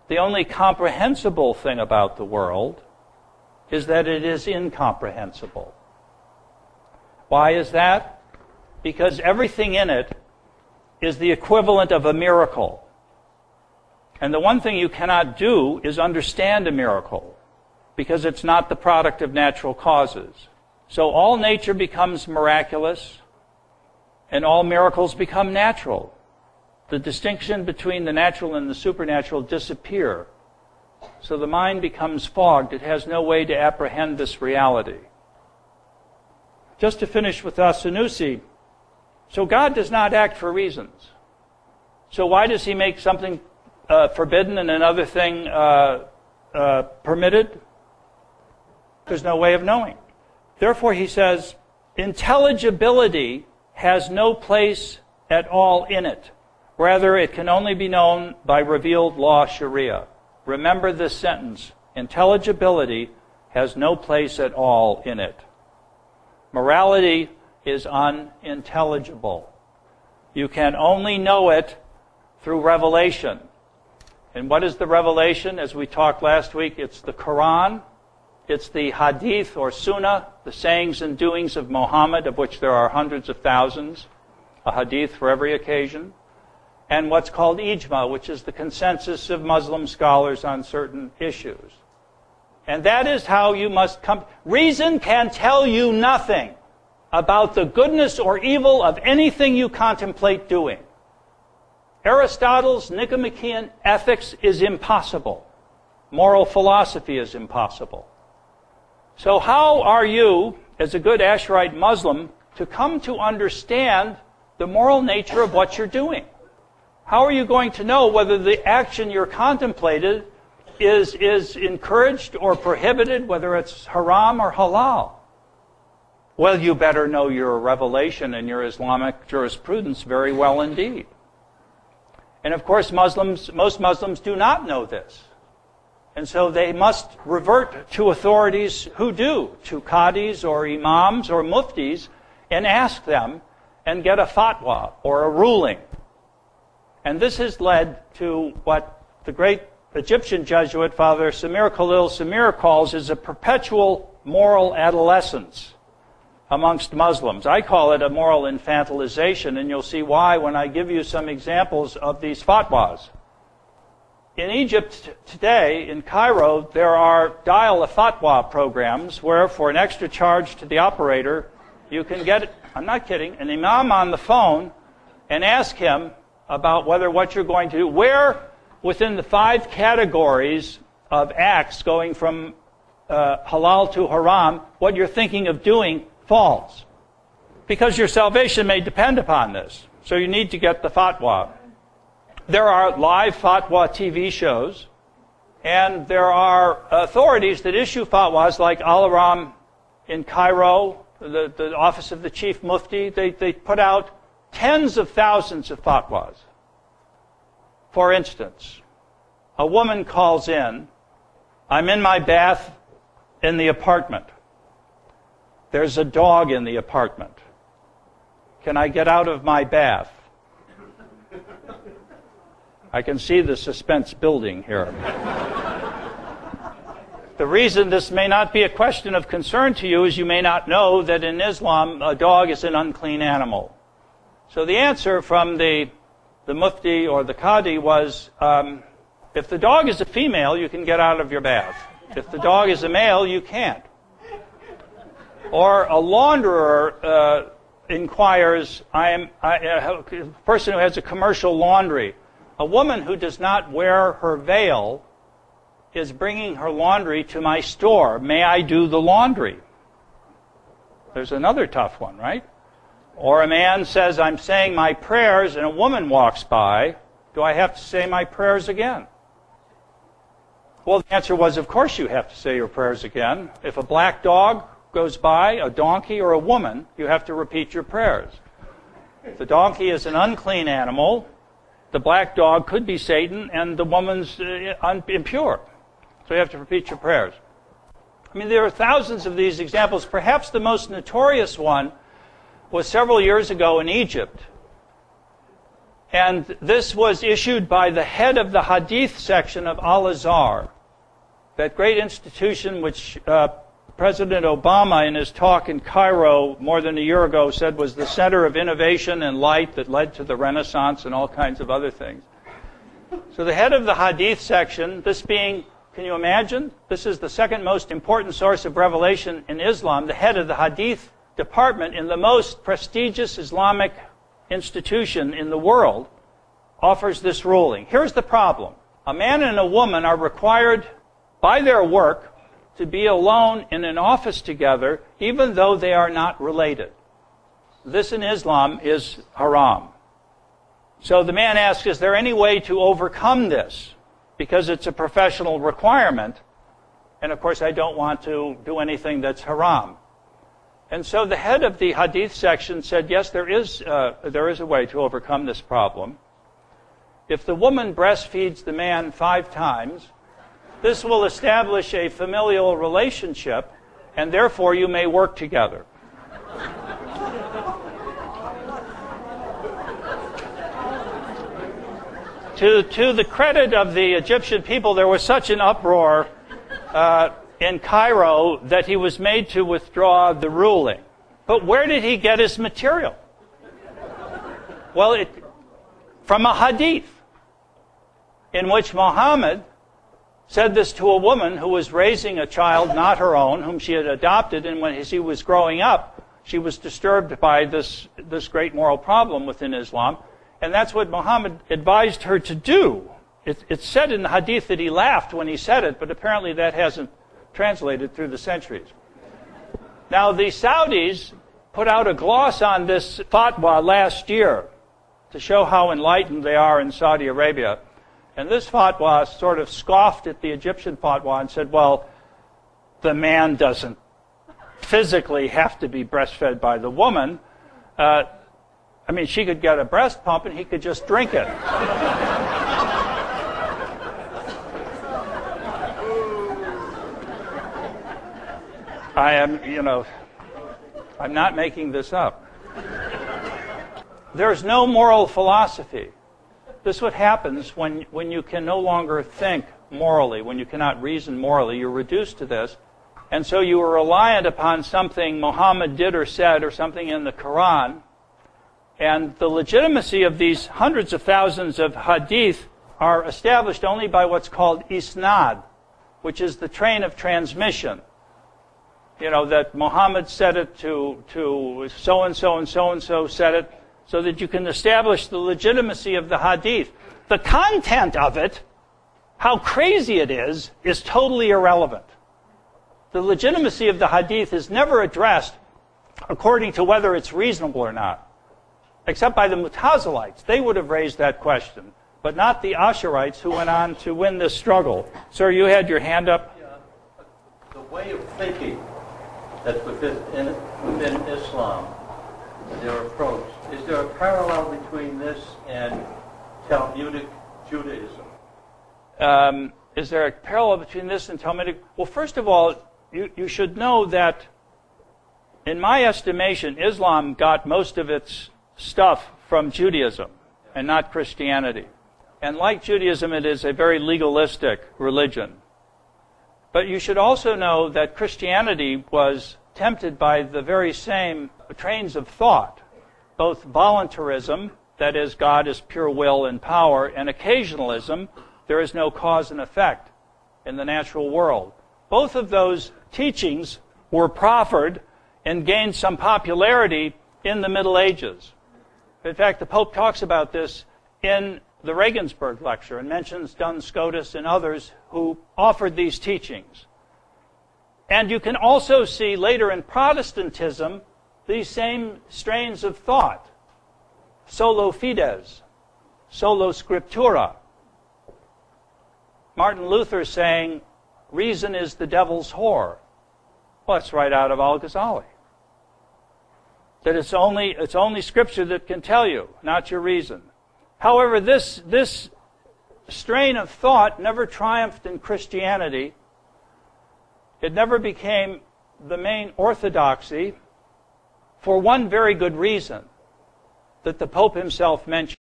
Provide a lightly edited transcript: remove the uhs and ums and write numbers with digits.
The only comprehensible thing about the world is that it is incomprehensible. Why is that? Because everything in it is the equivalent of a miracle. And the one thing you cannot do is understand a miracle, because it's not the product of natural causes. So all nature becomes miraculous, and all miracles become natural. The distinction between the natural and the supernatural disappear. So the mind becomes fogged. It has no way to apprehend this reality. Just to finish with Asanusi, so God does not act for reasons. So why does he make something forbidden and another thing permitted? There's no way of knowing. Therefore, he says, intelligibility has no place at all in it. Rather, it can only be known by revealed law Sharia. Remember this sentence. Intelligibility has no place at all in it. Morality is unintelligible. You can only know it through revelation. And what is the revelation? As we talked last week, it's the Quran, it's the Hadith or Sunnah, the sayings and doings of Muhammad, of which there are hundreds of thousands, a Hadith for every occasion, and what's called Ijma, which is the consensus of Muslim scholars on certain issues. And that is how you must come. Reason can tell you nothing about the goodness or evil of anything you contemplate doing. Aristotle's Nicomachean ethics is impossible. Moral philosophy is impossible. So how are you, as a good Asharite Muslim, to come to understand the moral nature of what you're doing? How are you going to know whether the action you're contemplating is encouraged or prohibited, whether it's haram or halal? Well, you better know your revelation and your Islamic jurisprudence very well indeed. And of course, most Muslims do not know this. And so they must revert to authorities who do, to qadis or imams or muftis, and ask them and get a fatwa or a ruling. And this has led to what the great Egyptian Jesuit Father Samir Khalil Samir calls is a perpetual moral adolescence amongst Muslims. I call it a moral infantilization, and you'll see why when I give you some examples of these fatwas. In Egypt today, in Cairo, there are dial-a-fatwa programs where, for an extra charge to the operator, you can get, I'm not kidding, an imam on the phone and ask him about whether what you're going to do, where within the 5 categories of acts going from halal to haram, what you're thinking of doing falls. Because your salvation may depend upon this. So you need to get the fatwa. There are live fatwa TV shows, and there are authorities that issue fatwas like Al-Aram in Cairo, the office of the chief mufti. They put out tens of thousands of fatwas. For instance, a woman calls in, I'm in my bath in the apartment. There's a dog in the apartment. Can I get out of my bath? I can see the suspense building here. The reason this may not be a question of concern to you is you may not know that in Islam a dog is an unclean animal. So the answer from the mufti or the qadi was, if the dog is a female, you can get out of your bath. If the dog is a male, you can't. Or a launderer inquires, a person who has a commercial laundry, a woman who does not wear her veil is bringing her laundry to my store. May I do the laundry? There's another tough one, right? Or a man says, I'm saying my prayers, and a woman walks by. Do I have to say my prayers again? Well, the answer was, of course you have to say your prayers again. If a black dog goes by, a donkey, or a woman, you have to repeat your prayers. If the donkey is an unclean animal, the black dog could be Satan, and the woman's impure. So you have to repeat your prayers. I mean, there are thousands of these examples. Perhaps the most notorious one was several years ago in Egypt. And this was issued by the head of the Hadith section of al-Azhar, that great institution which President Obama, in his talk in Cairo more than a year ago, said was the center of innovation and light that led to the Renaissance and all kinds of other things. So the head of the Hadith section, this being, can you imagine? This is the second most important source of revelation in Islam. The head of the Hadith department in the most prestigious Islamic institution in the world offers this ruling. Here's the problem. A man and a woman are required by their work to be alone in an office together, even though they are not related. This in Islam is haram. So the man asks, is there any way to overcome this? Because it's a professional requirement, and of course I don't want to do anything that's haram. And so the head of the Hadith section said, yes, there is a way to overcome this problem. If the woman breastfeeds the man 5 times, this will establish a familial relationship, and therefore you may work together. To the credit of the Egyptian people, there was such an uproar in Cairo that he was made to withdraw the ruling. But where did he get his material? Well, from a hadith in which Muhammad said this to a woman who was raising a child not her own, whom she had adopted, and when she was growing up, she was disturbed by this great moral problem within Islam, and that's what Muhammad advised her to do. It's said in the hadith that he laughed when he said it, but apparently that hasn't translated through the centuries. Now, the Saudis put out a gloss on this fatwa last year to show how enlightened they are in Saudi Arabia. And this fatwa sort of scoffed at the Egyptian fatwa and said, well, the man doesn't physically have to be breastfed by the woman. I mean, she could get a breast pump and he could just drink it. I'm not making this up. There's no moral philosophy. This is what happens when you can no longer think morally, when you cannot reason morally. You're reduced to this. And so you are reliant upon something Muhammad did or said or something in the Quran. And the legitimacy of these hundreds of thousands of hadith are established only by what's called isnad, which is the train of transmission. You know, that Muhammad said it to so-and-so and so-and-so said it, so that you can establish the legitimacy of the hadith. The content of it, how crazy it is totally irrelevant. The legitimacy of the hadith is never addressed according to whether it's reasonable or not, except by the Mutazilites. They would have raised that question, but not the Asharites who went on to win this struggle. Sir, you had your hand up. Yeah. The way of thinking that's within Islam, their approach, is there a parallel between this and Talmudic Judaism? Is there a parallel between this and Talmudic? Well, first of all, you should know that, in my estimation, Islam got most of its stuff from Judaism and not Christianity. And like Judaism, it is a very legalistic religion. But you should also know that Christianity was tempted by the very same trains of thought, both voluntarism, that is, God is pure will and power, and occasionalism, there is no cause and effect in the natural world. Both of those teachings were proffered and gained some popularity in the Middle Ages. In fact, the Pope talks about this in the Regensburg lecture and mentions Duns Scotus and others who offered these teachings. And you can also see later in Protestantism these same strains of thought. Solo fides, solo scriptura. Martin Luther saying, reason is the devil's whore. Well, that's right out of Al-Ghazali. That it's only Scripture that can tell you, not your reason. However, this strain of thought never triumphed in Christianity. It never became the main orthodoxy for one very good reason that the Pope himself mentioned.